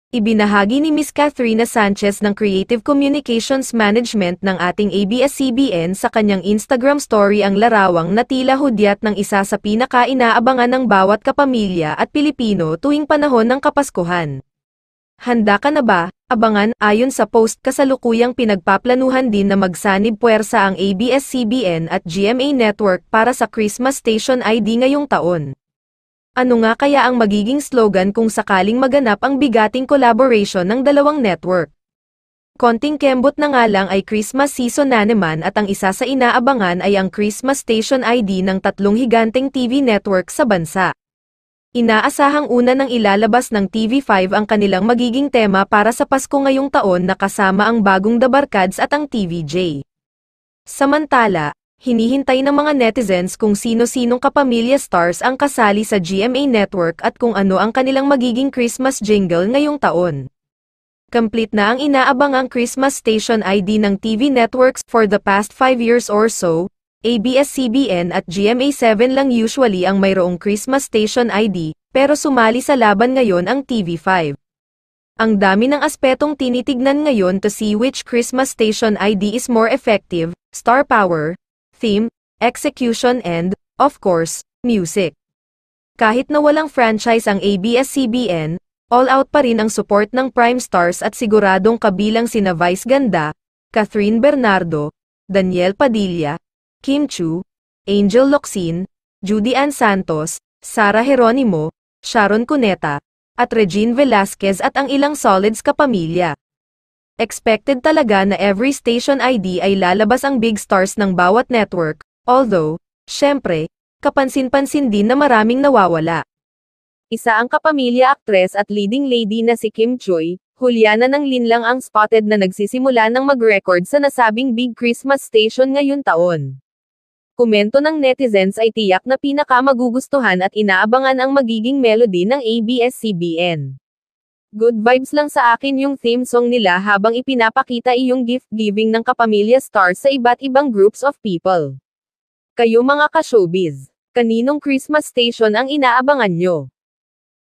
Ibinahagi ni Ms. Catherina Sanchez ng Creative Communications Management ng ating ABS-CBN sa kanyang Instagram story ang larawang na tila hudyat ng isa sa pinaka-inaabangan ng bawat kapamilya at Pilipino tuwing panahon ng Kapaskuhan. Handa ka na ba? Abangan, ayon sa post kasalukuyang pinagpaplanuhan din na magsanib puwersa ang ABS-CBN at GMA Network para sa Christmas Station ID ngayong taon. Ano nga kaya ang magiging slogan kung sakaling maganap ang bigating collaboration ng dalawang network? Konting kembot na nga lang ay Christmas season na naman at ang isa sa inaabangan ay ang Christmas Station ID ng tatlong higanteng TV network sa bansa. Inaasahang una nang ilalabas ng TV5 ang kanilang magiging tema para sa Pasko ngayong taon na kasama ang bagong The Barkads at ang TVJ. Samantala, hinihintay ng mga netizens kung sino-sinong kapamilya stars ang kasali sa GMA Network at kung ano ang kanilang magiging Christmas jingle ngayong taon. Complete na ang inaabangang Christmas Station ID ng TV networks for the past 5 years or so. ABS-CBN at GMA7 lang usually ang mayroong Christmas Station ID, pero sumali sa laban ngayon ang TV5. Ang dami ng aspetong tinitignan ngayon to see which Christmas Station ID is more effective, star power, theme, execution and, of course, music. Kahit na walang franchise ang ABS-CBN, all out pa rin ang support ng prime stars at siguradong kabilang sina Vice Ganda, Catherine Bernardo, Daniel Padilla, Kim Chu, Angel Locsin, Judy Ann Santos, Sara Geronimo, Sharon Cuneta, at Regine Velasquez at ang ilang solids kapamilya. Expected talaga na every station ID ay lalabas ang big stars ng bawat network, although, syempre, kapansin-pansin din na maraming nawawala. Isa ang kapamilya aktres at leading lady na si Kim Choi, Juliana ng Linlang ang spotted na nagsisimula ng mag-record sa nasabing big Christmas station ngayon taon. Komento ng netizens ay tiyak na pinakamagugustuhan at inaabangan ang magiging melody ng ABS-CBN. Good vibes lang sa akin yung theme song nila habang ipinapakita iyong gift-giving ng kapamilya stars sa iba't ibang groups of people. Kayo mga ka-showbiz, kaninong Christmas station ang inaabangan nyo?